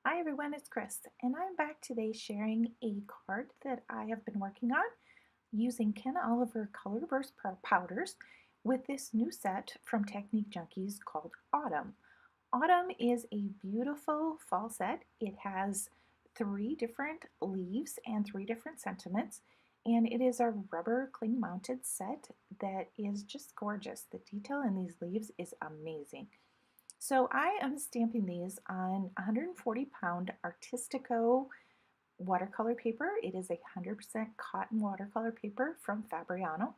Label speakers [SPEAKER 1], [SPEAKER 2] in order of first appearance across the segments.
[SPEAKER 1] Hi everyone, it's Chris, and I'm back today sharing a card that I have been working on using Ken Oliver Colorburst powders with this new set from Technique Junkies called Autumn. Autumn is a beautiful fall set. It has 3 different leaves and 3 different sentiments, and it is a rubber cling mounted set that is just gorgeous. The detail in these leaves is amazing. So I am stamping these on 140-pound Artistico watercolor paper. It is 100% cotton watercolor paper from Fabriano.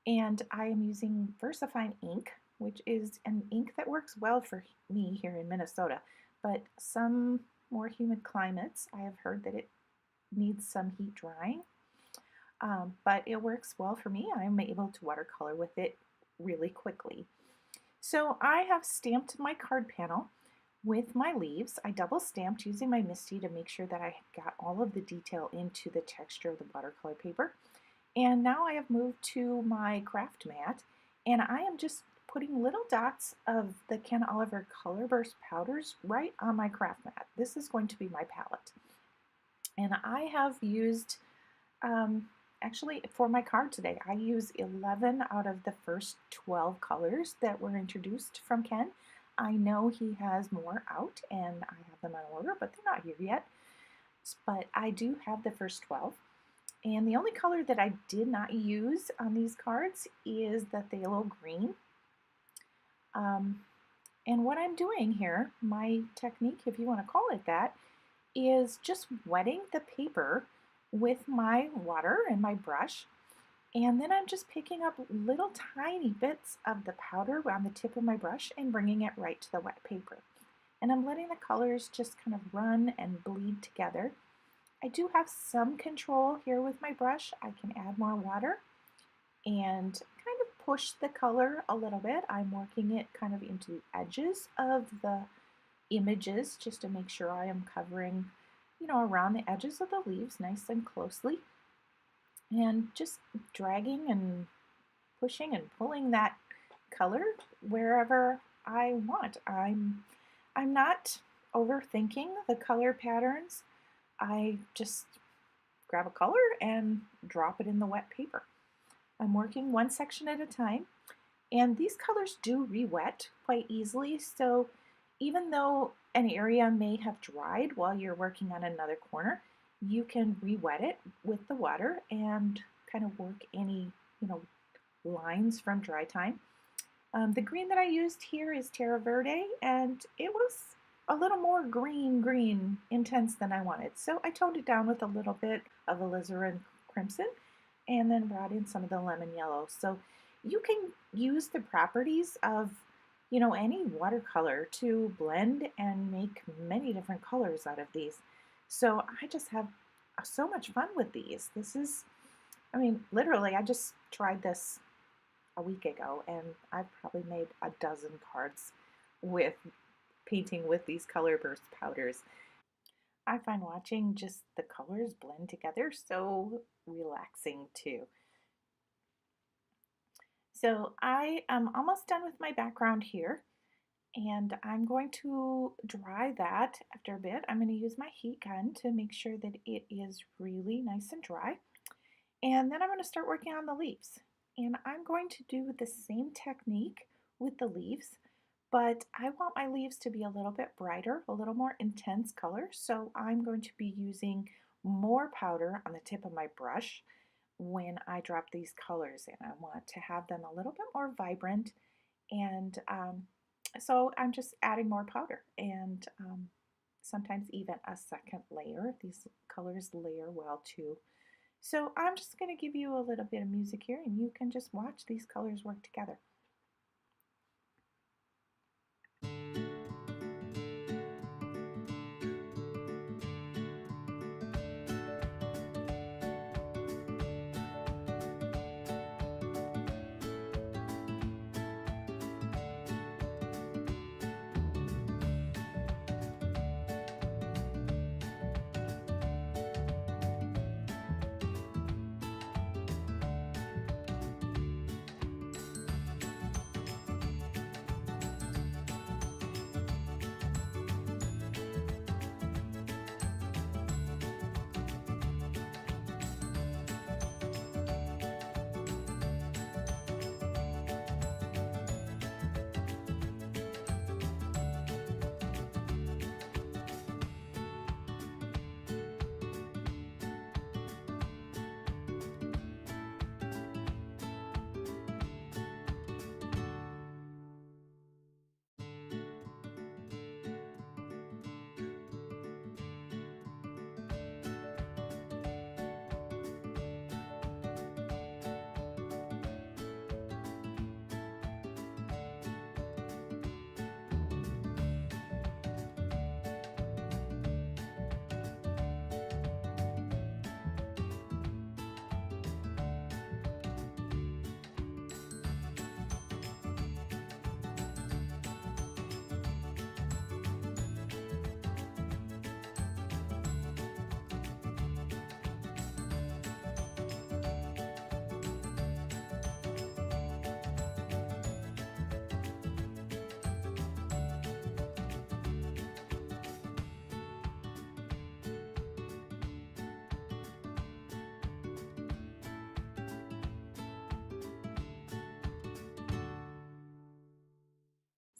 [SPEAKER 1] And I am using VersaFine ink, which is an ink that works well for me here in Minnesota. But some more humid climates, I have heard that it needs some heat drying. But it works well for me. I'm able to watercolor with it really quickly. So I have stamped my card panel with my leaves. I double stamped using my MISTI to make sure that I got all of the detail into the texture of the watercolor paper. And now I have moved to my craft mat, and I am just putting little dots of the Ken Oliver Colorburst powders right on my craft mat. This is going to be my palette. And I have used actually, for my card today, I use 11 out of the first 12 colors that were introduced from Ken. I know he has more out, and I have them on order, but they're not here yet. But I do have the first 12. And the only color that I did not use on these cards is the phthalo green. And what I'm doing here, my technique, if you want to call it that, is just wetting the paper with my water and my brush, and then I'm just picking up little tiny bits of the powder on the tip of my brush and bringing it right to the wet paper. And I'm letting the colors just kind of run and bleed together. I do have some control here with my brush. I can add more water and kind of push the color a little bit. I'm working it kind of into the edges of the images just to make sure I am covering around the edges of the leaves nice and closely, and just dragging and pushing and pulling that color wherever I want. I'm not overthinking the color patterns. I just grab a color and drop it in the wet paper. I'm working one section at a time, and these colors do re-wet quite easily, so even though an area may have dried while you're working on another corner, you can re-wet it with the water and kind of work any lines from dry time. The green that I used here is Terra Verde, and it was a little more green intense than I wanted, so I toned it down with a little bit of alizarin crimson and then brought in some of the lemon yellow. So you can use the properties of any watercolor to blend and make many different colors out of these. So I just have so much fun with these. This is, literally, I just tried this a week ago, and I've probably made a dozen cards with painting with these Colorburst powders. I find watching just the colors blend together so relaxing too. So I am almost done with my background here, and I'm going to dry that after a bit. I'm going to use my heat gun to make sure that it is really nice and dry. And then I'm going to start working on the leaves. And I'm going to do the same technique with the leaves, but I want my leaves to be a little bit brighter, a little more intense color. So I'm going to be using more powder on the tip of my brush when I drop these colors in. I want to have them a little bit more vibrant, and so I'm just adding more powder, and sometimes even a second layer. These colors layer well too. So I'm just going to give you a little bit of music here, and you can just watch these colors work together.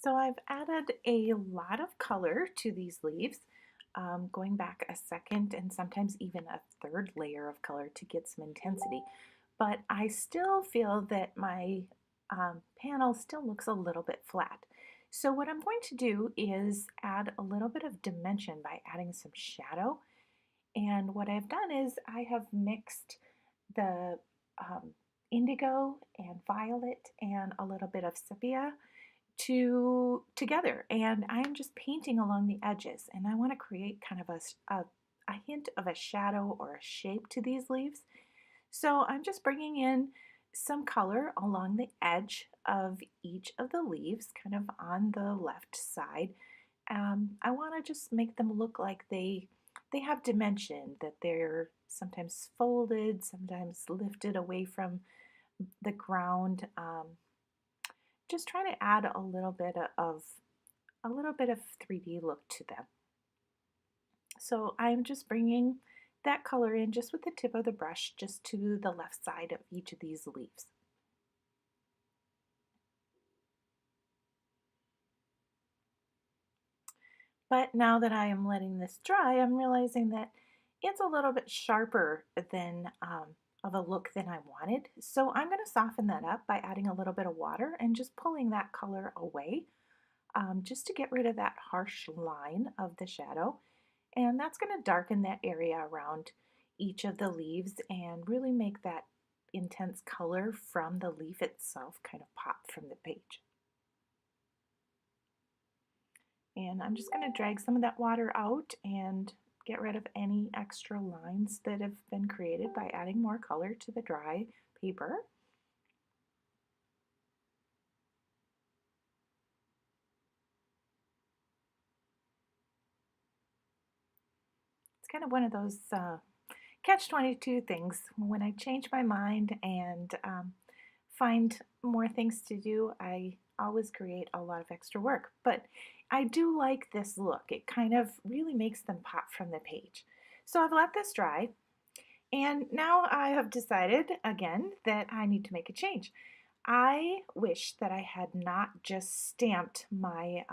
[SPEAKER 1] So I've added a lot of color to these leaves, going back a second and sometimes even a third layer of color to get some intensity. But I still feel that my panel still looks a little bit flat. So what I'm going to do is add a little bit of dimension by adding some shadow. And what I've done is I have mixed the um, indigo and violet and a little bit of sepia together, and I'm just painting along the edges, and I want to create kind of a hint of a shadow or a shape to these leaves. So I'm just bringing in some color along the edge of each of the leaves, kind of on the left side. I want to just make them look like they have dimension, that they're sometimes folded, sometimes lifted away from the ground. Just trying to add a little bit of 3D look to them. So I'm just bringing that color in just with the tip of the brush just to the left side of each of these leaves. But now that I am letting this dry, I'm realizing that it's a little bit sharper than of a look than I wanted. So I'm going to soften that up by adding a little bit of water and just pulling that color away, just to get rid of that harsh line of the shadow. And that's going to darken that area around each of the leaves and really make that intense color from the leaf itself kind of pop from the page. And I'm just going to drag some of that water out and get rid of any extra lines that have been created by adding more color to the dry paper. It's kind of one of those catch-22 things. When I change my mind and find more things to do, I always create a lot of extra work. But I do like this look. It kind of really makes them pop from the page. So I've let this dry, and now I have decided again that I need to make a change. I wish that I had not just stamped my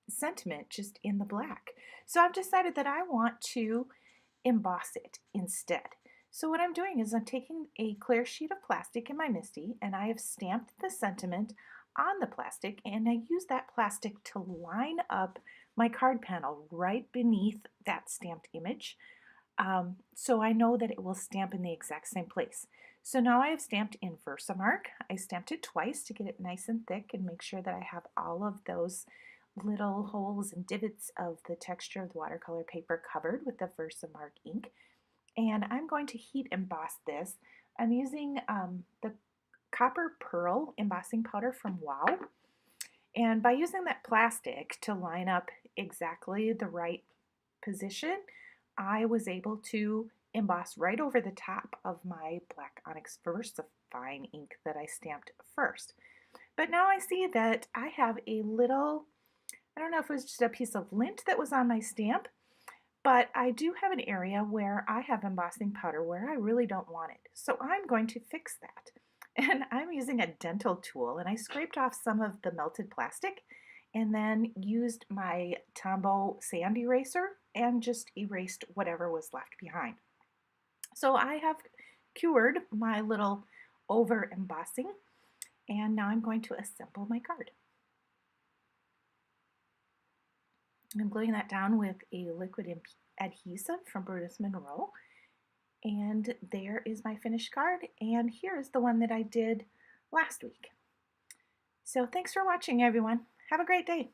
[SPEAKER 1] sentiment just in the black. So I've decided that I want to emboss it instead. So what I'm doing is I'm taking a clear sheet of plastic in my MISTI, and I have stamped the sentiment on the plastic, and I use that plastic to line up my card panel right beneath that stamped image, so I know that it will stamp in the exact same place. So now I have stamped in Versamark. I stamped it twice to get it nice and thick and make sure that I have all of those little holes and divots of the texture of the watercolor paper covered with the Versamark ink. And I'm going to heat emboss this. I'm using the Copper Pearl embossing powder from Wow. And by using that plastic to line up exactly the right position, I was able to emboss right over the top of my black onyx VersaFine ink that I stamped first. But now I see that I have a little, I don't know if it was just a piece of lint that was on my stamp, but I do have an area where I have embossing powder where I really don't want it. So I'm going to fix that. And I'm using a dental tool, and I scraped off some of the melted plastic and then used my Tombow sand eraser and just erased whatever was left behind. So I have cured my little over embossing, and now I'm going to assemble my card. I'm gluing that down with a liquid adhesive from Brutus Monroe. And there is my finished card, and here's the one that I did last week. So thanks for watching, everyone. Have a great day.